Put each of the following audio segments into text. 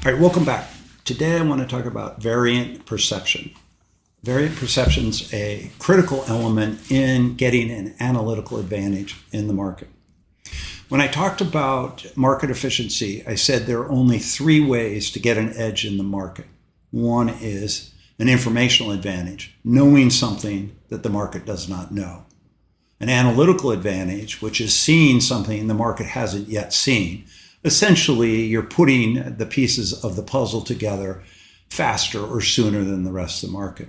All right, welcome back. Today I want to talk about variant perception. Variant perception's a critical element in getting an analytical advantage in the market. When I talked about market efficiency, I said there are only three ways to get an edge in the market. One is an informational advantage, knowing something that the market does not know. An analytical advantage, which is seeing something the market hasn't yet seen. Essentially, you're putting the pieces of the puzzle together faster or sooner than the rest of the market.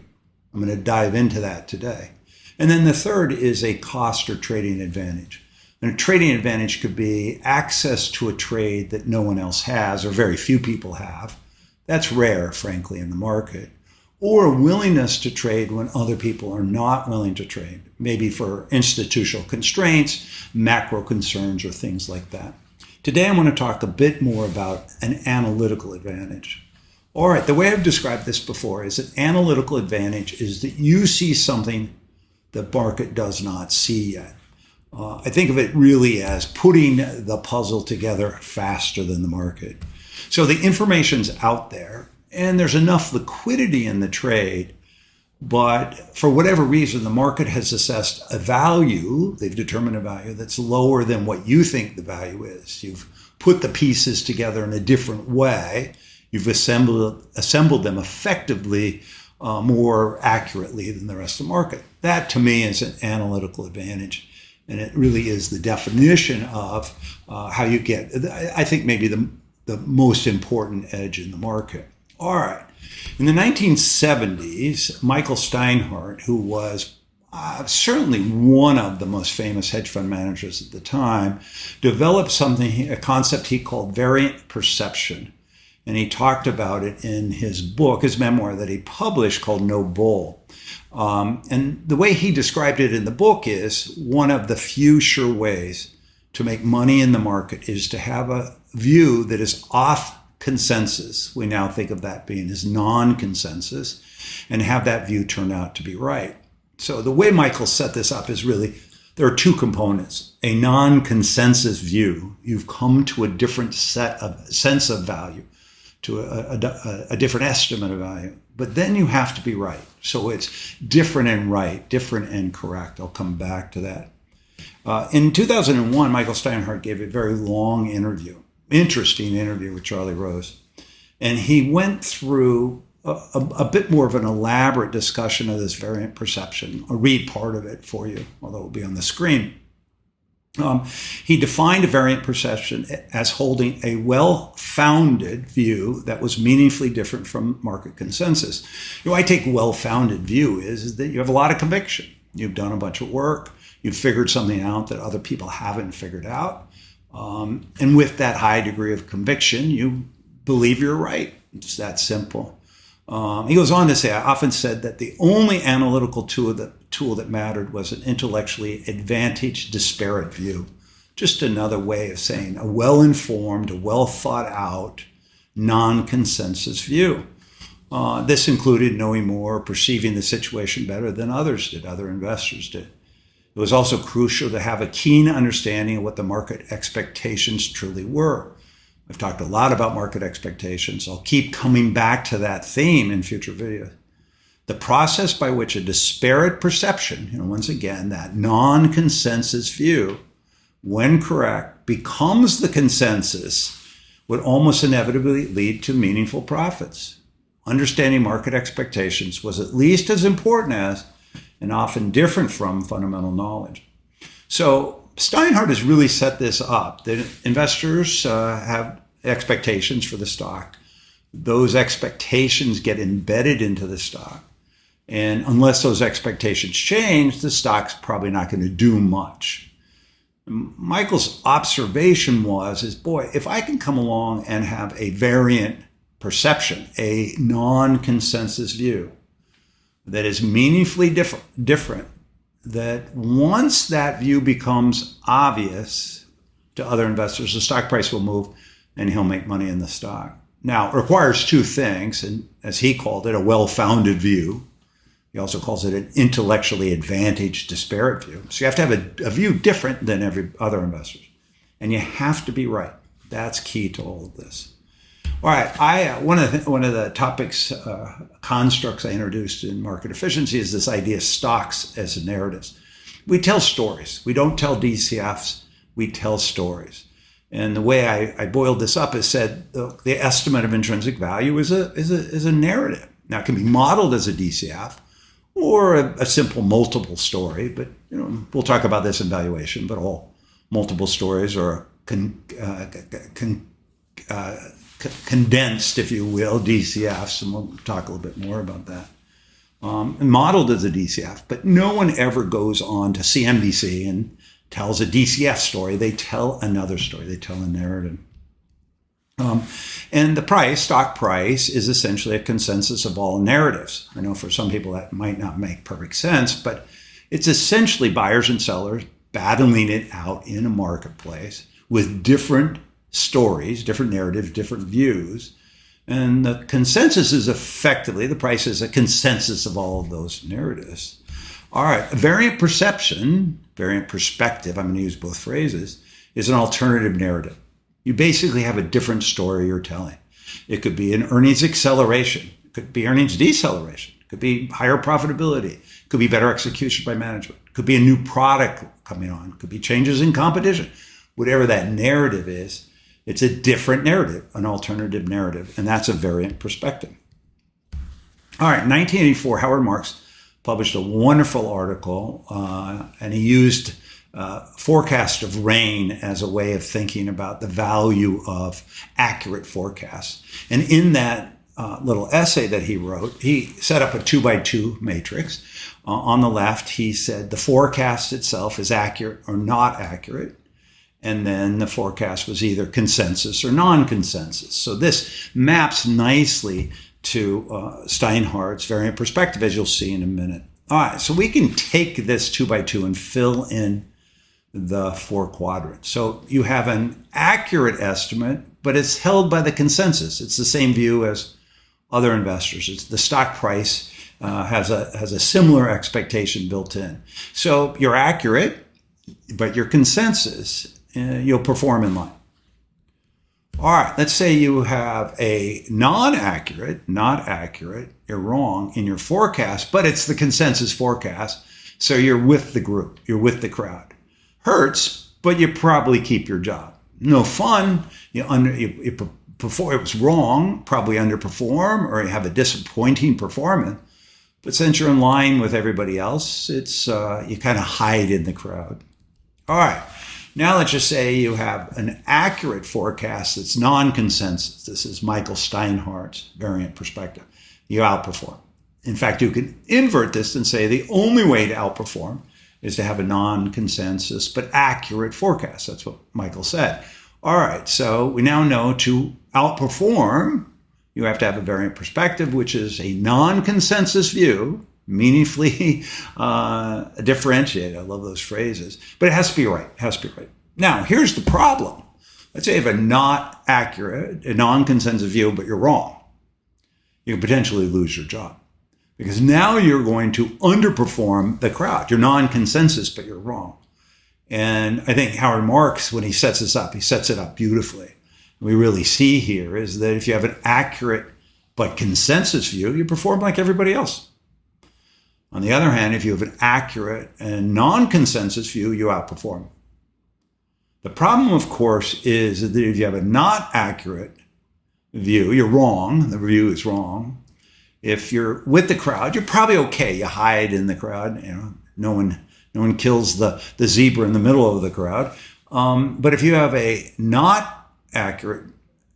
I'm going to dive into that today. And then the third is a cost or trading advantage. And a trading advantage could be access to a trade that no one else has or very few people have. That's rare, frankly, in the market. Or a willingness to trade when other people are not willing to trade, maybe for institutional constraints, macro concerns, or things like that. Today, I'm going to talk a bit more about an analytical advantage. All right, the way I've described this before is an analytical advantage is that you see something the market does not see yet. I think of it really as putting the puzzle together faster than the market. So the information's out there, and there's enough liquidity in the trade, but for whatever reason, the market has assessed a value, they've determined a value that's lower than what you think the value is. You've put the pieces together in a different way. You've assembled them effectively, more accurately than the rest of the market. That, to me, is an analytical advantage. And it really is the definition of how you get, I think, maybe the most important edge in the market. All right. In the 1970s, Michael Steinhardt, who was certainly one of the most famous hedge fund managers at the time, developed a concept he called variant perception. And he talked about it in his book, his memoir that he published called No Bull. And the way he described it in the book is one of the few sure ways to make money in the market is to have a view that is off consensus. We now think of that being as non-consensus, and have that view turn out to be right. So the way Michael set this up is really, there are two components. A non-consensus view, you've come to a different sense of value, to a different estimate of value. But then you have to be right. So it's different and right, different and correct. I'll come back to that. In 2001, Michael Steinhardt gave a very long interview, interesting interview with Charlie Rose. And he went through a bit more of an elaborate discussion of this variant perception. I'll read part of it for you, although it will be on the screen. He defined a variant perception as holding a well-founded view that was meaningfully different from market consensus. I take well-founded view is that you have a lot of conviction. You've done a bunch of work. You've figured something out that other people haven't figured out. And with that high degree of conviction, you believe you're right. It's that simple. He goes on to say, I often said that the only analytical tool that mattered was an intellectually advantaged, disparate view. Just another way of saying a well-informed, a well-thought-out, non-consensus view. This included knowing more, perceiving the situation better than others did, other investors did. It was also crucial to have a keen understanding of what the market expectations truly were. I've talked a lot about market expectations. I'll keep coming back to that theme in future videos. The process by which a disparate perception, once again, that non-consensus view, when correct, becomes the consensus, would almost inevitably lead to meaningful profits. Understanding market expectations was at least as important as, and often different from, fundamental knowledge. So Steinhardt has really set this up, that investors have expectations for the stock. Those expectations get embedded into the stock. And unless those expectations change, the stock's probably not going to do much. Michael's observation was, boy, if I can come along and have a variant perception, a non-consensus view that is meaningfully different, that once that view becomes obvious to other investors, the stock price will move and he'll make money in the stock. Now, it requires two things, and as he called it, a well-founded view. He also calls it an intellectually advantaged, disparate view. So you have to have a view different than every other investors. And you have to be right. That's key to all of this. All right. One of the topics, constructs I introduced in market efficiency is this idea of stocks as narratives. We tell stories. We don't tell DCFs. We tell stories. And the way I boiled this up is said the estimate of intrinsic value is a narrative. Now it can be modeled as a DCF or a simple multiple story, but we'll talk about this in valuation. But all multiple stories are condensed, if you will, DCFs, and we'll talk a little bit more about that. And modeled as a DCF, but no one ever goes on to CNBC and tells a DCF story. They tell another story. They tell a narrative. And the stock price, is essentially a consensus of all narratives. I know for some people that might not make perfect sense, but it's essentially buyers and sellers battling it out in a marketplace with different stories, different narratives, different views. And the consensus is effectively, the price is a consensus of all of those narratives. All right, variant perception, variant perspective, I'm going to use both phrases, is an alternative narrative. You basically have a different story you're telling. It could be an earnings acceleration. It could be earnings deceleration. It could be higher profitability. It could be better execution by management. It could be a new product coming on. It could be changes in competition. Whatever that narrative is, it's a different narrative, an alternative narrative, and that's a variant perspective. All right, in 1984, Howard Marks published a wonderful article, and he used forecast of rain as a way of thinking about the value of accurate forecasts. And in that little essay that he wrote, he set up a 2x2 matrix. On the left, he said the forecast itself is accurate or not accurate. And then the forecast was either consensus or non-consensus. So this maps nicely to Steinhardt's variant perspective, as you'll see in a minute. All right, so we can take this 2x2 and fill in the four quadrants. So you have an accurate estimate, but it's held by the consensus. It's the same view as other investors. It's the stock price has a similar expectation built in. So you're accurate, but your consensus, you'll perform in line. All right, let's say you have a not accurate, you're wrong in your forecast, but it's the consensus forecast. So you're with the group, you're with the crowd. Hurts, but you probably keep your job. No fun, you perform, it was wrong, probably underperform, or you have a disappointing performance. But since you're in line with everybody else, it's you kind of hide in the crowd. All right. Now let's just say you have an accurate forecast that's non-consensus. This is Michael Steinhardt's variant perspective. You outperform. In fact, you can invert this and say the only way to outperform is to have a non-consensus but accurate forecast. That's what Michael said. All right, so we now know to outperform, you have to have a variant perspective, which is a non-consensus view, meaningfully differentiated. I love those phrases, but it has to be right. It has to be right. Now, here's the problem. Let's say you have a not accurate, a non-consensus view, but you're wrong. You can potentially lose your job because now you're going to underperform the crowd. You're non-consensus, but you're wrong. And I think Howard Marks, when he sets this up, he sets it up beautifully. What we really see here is that if you have an accurate but consensus view, you perform like everybody else. On the other hand, if you have an accurate and non-consensus view, you outperform. The problem, of course, is that if you have a not accurate view, you're wrong. The view is wrong. If you're with the crowd, you're probably okay. You hide in the crowd. No one kills the zebra in the middle of the crowd. But if you have a not accurate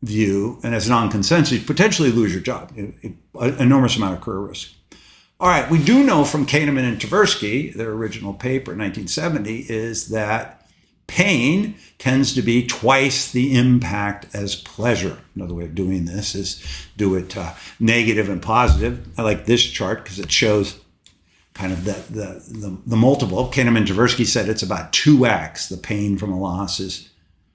view and it's non-consensus, you potentially lose your job. An enormous amount of career risk. All right, we do know from Kahneman and Tversky, their original paper in 1970, is that pain tends to be twice the impact as pleasure. Another way of doing this is do it negative and positive. I like this chart because it shows kind of the multiple. Kahneman and Tversky said it's about 2x. The pain from a loss is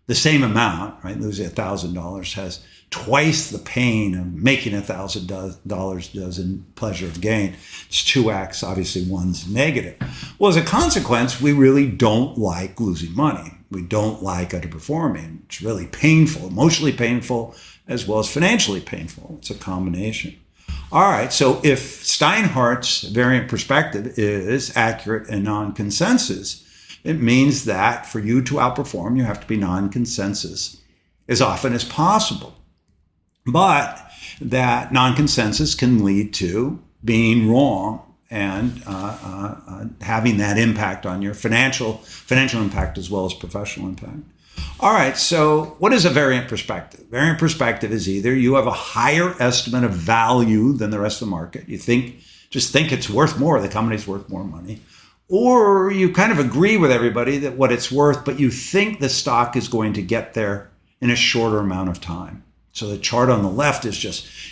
the same amount, right? Losing $1,000 has twice the pain of making $1,000 does in pleasure of gain. It's 2x, obviously one's negative. Well, as a consequence, we really don't like losing money. We don't like underperforming. It's really painful, emotionally painful, as well as financially painful. It's a combination. All right, so if Steinhardt's variant perspective is accurate and non-consensus, it means that for you to outperform, you have to be non-consensus as often as possible. But that non-consensus can lead to being wrong and having that impact on your financial impact as well as professional impact. All right, so what is a variant perspective? Variant perspective is either you have a higher estimate of value than the rest of the market. You just think it's worth more, the company's worth more money. Or you kind of agree with everybody that what it's worth, but you think the stock is going to get there in a shorter amount of time. So the chart on the left is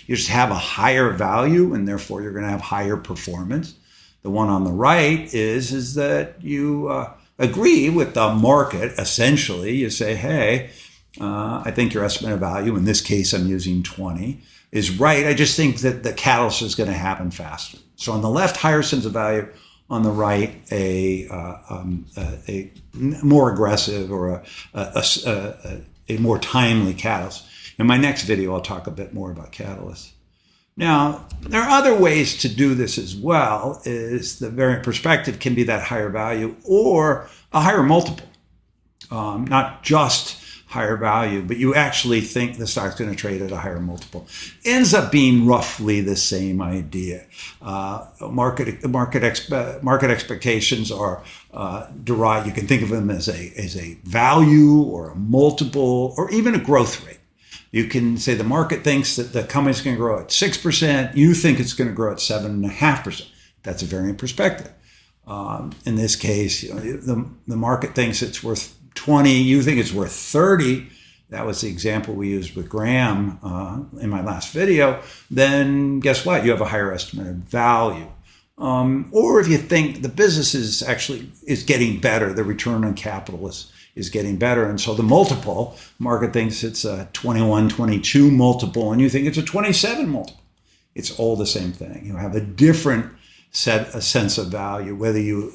you just have a higher value and therefore you're going to have higher performance. The one on the right is that you agree with the market. Essentially, you say, hey, I think your estimate of value, in this case I'm using 20, is right. I just think that the catalyst is going to happen faster. So on the left, higher sense of value. On the right, a more aggressive or a more timely catalyst. In my next video, I'll talk a bit more about catalysts. Now, there are other ways to do this as well. Is the variant perspective can be that higher value or a higher multiple, not just higher value, but you actually think the stock's going to trade at a higher multiple. Ends up being roughly the same idea. Market expectations are derived. You can think of them as a value or a multiple or even a growth rate. You can say the market thinks that the company's going to grow at 6%. You think it's going to grow at 7.5%. That's a variant perspective. In this case, the market thinks it's worth 20, you think it's worth 30, that was the example we used with Graham in my last video, then guess what? You have a higher estimate of value. Or if you think the business is getting better, the return on capital is getting better. And so the multiple, market thinks it's a 21, 22 multiple, and you think it's a 27 multiple. It's all the same thing. You have a different sense of value, whether you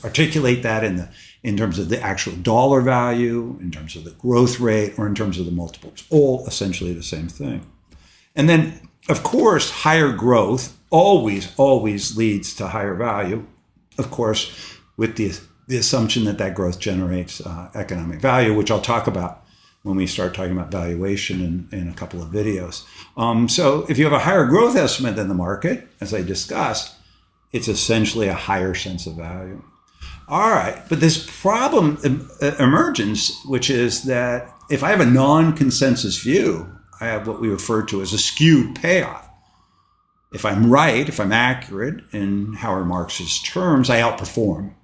articulate that in terms of the actual dollar value, in terms of the growth rate, or in terms of the multiple. It's all essentially the same thing. And then, of course, higher growth always leads to higher value, of course, with the assumption that growth generates economic value, which I'll talk about when we start talking about valuation in a couple of videos. So if you have a higher growth estimate than the market, as I discussed, it's essentially a higher sense of value. All right, but this problem emerges, which is that if I have a non-consensus view, I have what we refer to as a skewed payoff. If I'm right, if I'm accurate in Howard Marks's terms, I outperform.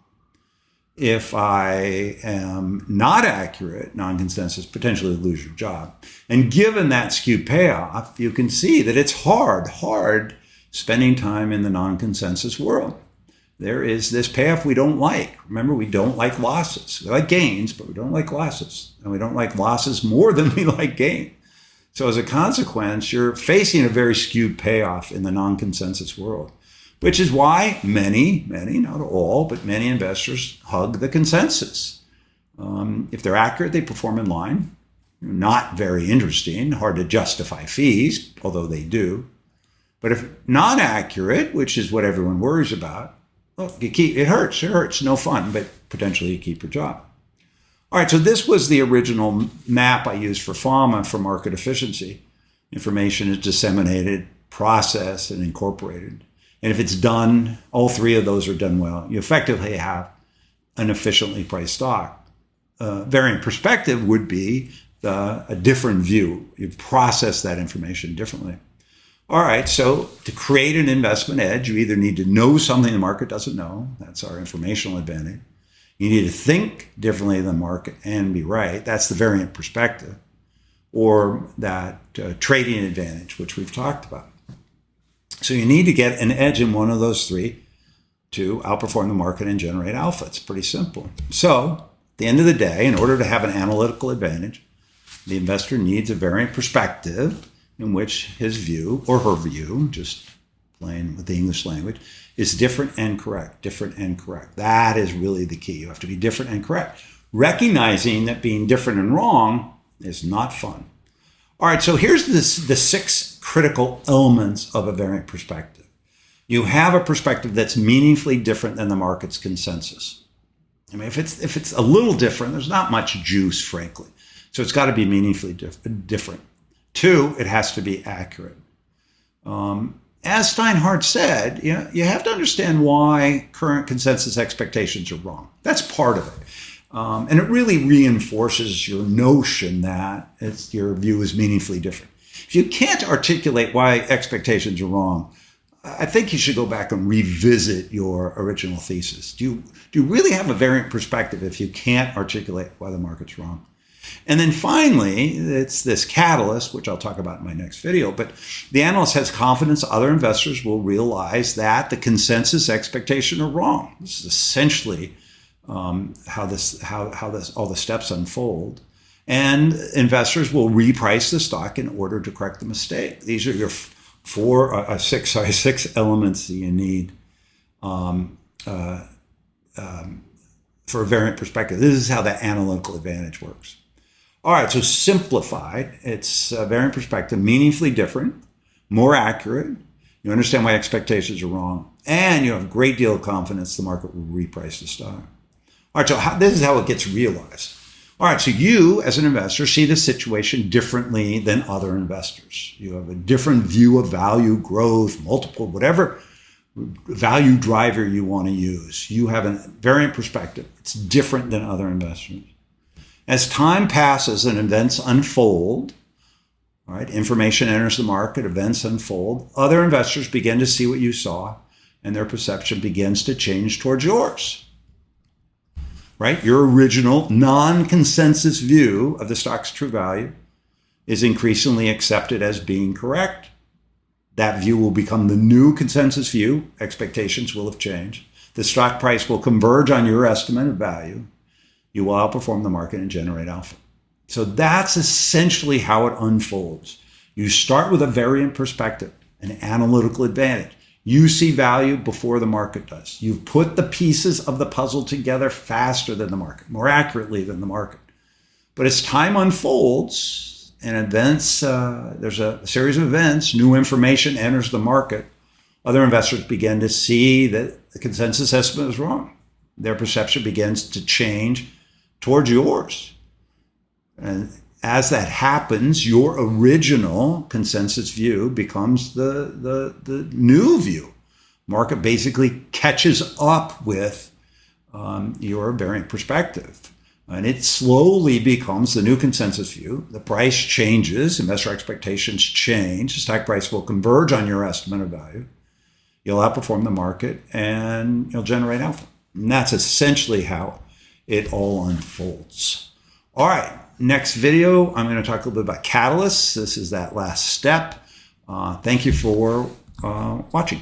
If I am not accurate, non-consensus, potentially lose your job. And given that skewed payoff, you can see that it's hard spending time in the non-consensus world. There is this payoff we don't like. Remember, we don't like losses. We like gains, but we don't like losses. And we don't like losses more than we like gain. So as a consequence, you're facing a very skewed payoff in the non-consensus world, which is why many, not all, but many investors hug the consensus. If they're accurate, they perform in line. Not very interesting, hard to justify fees, although they do. But if not accurate, which is what everyone worries about, well, it hurts, no fun, but potentially you keep your job. All right, so this was the original map I used for FAMA for market efficiency. Information is disseminated, processed, and incorporated. And if it's done, all three of those are done well, you effectively have an efficiently priced stock. Variant perspective would be a different view. You process that information differently. All right, so to create an investment edge, you either need to know something the market doesn't know. That's our informational advantage. You need to think differently than the market and be right. That's the variant perspective. Or that trading advantage, which we've talked about. So you need to get an edge in one of those three to outperform the market and generate alpha. It's pretty simple. So at the end of the day, in order to have an analytical advantage, the investor needs a variant perspective in which his view or her view, just plain with the English language, is different and correct. That is really the key. You have to be different and correct. Recognizing that being different and wrong is not fun. All right, so here's the 6 critical elements of a variant perspective. You have a perspective that's meaningfully different than the market's consensus. I mean, if it's a little different, there's not much juice, frankly. So it's got to be meaningfully different. 2, it has to be accurate. As Steinhardt said, you have to understand why current consensus expectations are wrong. That's part of it. And it really reinforces your notion that your view is meaningfully different. If you can't articulate why expectations are wrong, I think you should go back and revisit your original thesis. Do you really have a variant perspective if you can't articulate why the market's wrong? And then finally, it's this catalyst, which I'll talk about in my next video, but the analyst has confidence other investors will realize that the consensus expectations are wrong. This is essentially how all the steps unfold. And investors will reprice the stock in order to correct the mistake. These are your six elements that you need for a variant perspective. This is how the analytical advantage works. All right, so simplified, it's a variant perspective, meaningfully different, more accurate. You understand why expectations are wrong, and you have a great deal of confidence the market will reprice the stock. All right, so this is how it gets realized. All right, so you, as an investor, see the situation differently than other investors. You have a different view of value, growth, multiple, whatever value driver you want to use. You have a variant perspective. It's different than other investors. As time passes and events unfold, all right, information enters the market, events unfold, other investors begin to see what you saw, and their perception begins to change towards yours. Right? Your original non-consensus view of the stock's true value is increasingly accepted as being correct. That view will become the new consensus view. Expectations will have changed. The stock price will converge on your estimate of value. You will outperform the market and generate alpha. So that's essentially how it unfolds. You start with a variant perspective, an analytical advantage. You see value before the market does. You've put the pieces of the puzzle together faster than the market, more accurately than the market. But as time unfolds and events, there's a series of events, new information enters the market, other investors begin to see that the consensus estimate is wrong. Their perception begins to change towards yours. And as that happens, your original consensus view becomes the new view. Market basically catches up with your variant perspective. And it slowly becomes the new consensus view. The price changes, investor expectations change. The stock price will converge on your estimate of value. You'll outperform the market and you'll generate alpha. And that's essentially how it all unfolds. All right, next video, I'm going to talk a little bit about catalysts. This is that last step. Thank you for watching.